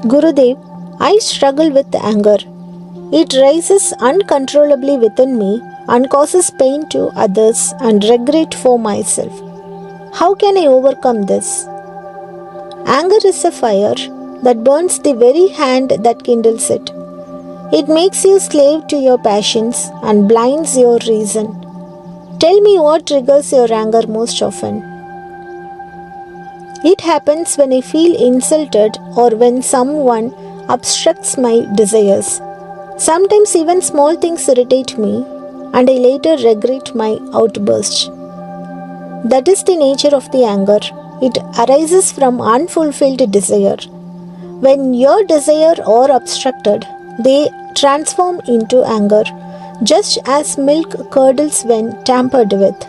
Gurudev, I struggle with anger. It rises uncontrollably within me and causes pain to others and regret for myself. How can I overcome this? Anger is a fire that burns the very hand that kindles it. It makes you slave to your passions and blinds your reason. Tell me what triggers your anger most often. It happens when I feel insulted or when someone obstructs my desires. Sometimes even small things irritate me and I later regret my outburst. That is the nature of the anger. It arises from unfulfilled desire. When your desire are obstructed, they transform into anger, just as milk curdles when tampered with.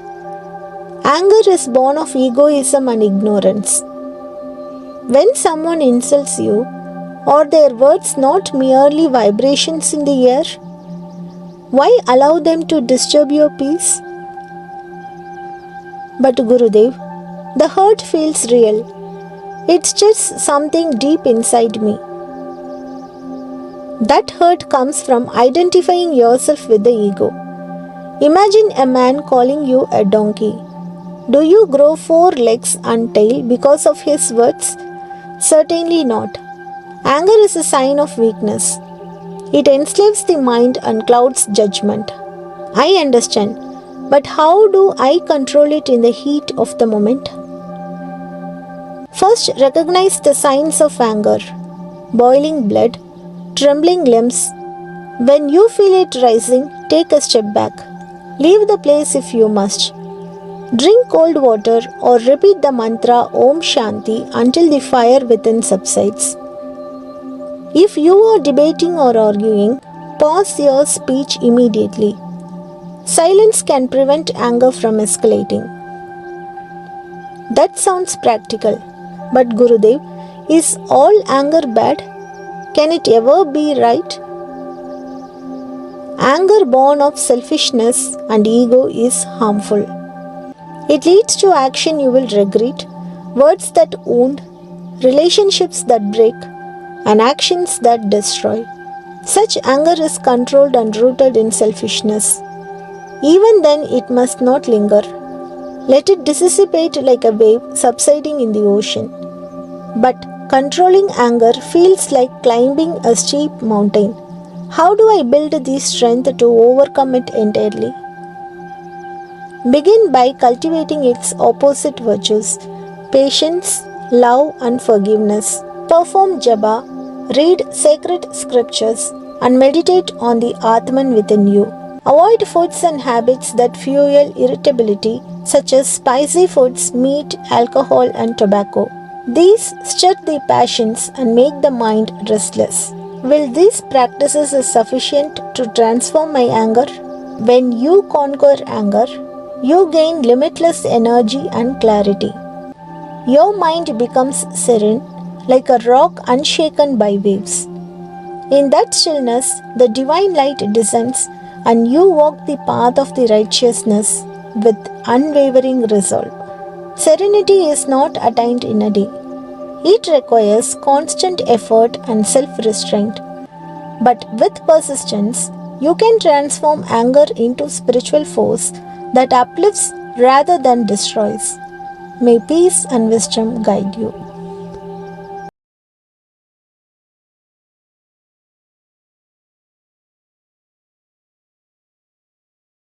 Anger is born of egoism and ignorance. When someone insults you, are their words not merely vibrations in the air? Why allow them to disturb your peace? But Gurudev, the hurt feels real. It's just something deep inside me. That hurt comes from identifying yourself with the ego. Imagine a man calling you a donkey. Do you grow 4 legs and tail because of his words? Certainly not. Anger is a sign of weakness. It enslaves the mind and clouds judgment. I understand, but how do I control it in the heat of the moment? First, recognize the signs of anger: boiling blood, trembling limbs. When you feel it rising, take a step back. Leave the place if you must. Drink cold water or repeat the mantra Om Shanti until the fire within subsides. If you are debating or arguing, pause your speech immediately. Silence can prevent anger from escalating. That sounds practical. But Gurudev, is all anger bad? Can it ever be right? Anger born of selfishness and ego is harmful. It leads to action you will regret, words that wound, relationships that break, and actions that destroy. Such anger is controlled and rooted in selfishness. Even then, it must not linger. Let it dissipate like a wave subsiding in the ocean. But controlling anger feels like climbing a steep mountain. How do I build the strength to overcome it entirely? Begin by cultivating its opposite virtues: patience, love, and forgiveness. Perform japa, read sacred scriptures, and meditate on the Atman within you. Avoid foods and habits that fuel irritability, such as spicy foods, meat, alcohol, and tobacco. These stir the passions and make the mind restless. Will these practices is sufficient to transform my anger? When you conquer anger, you gain limitless energy and clarity. Your mind becomes serene, like a rock unshaken by waves. In that stillness, the divine light descends and you walk the path of the righteousness with unwavering resolve. Serenity is not attained in a day. It requires constant effort and self-restraint. But with persistence, you can transform anger into spiritual force that uplifts rather than destroys. May peace and wisdom guide you.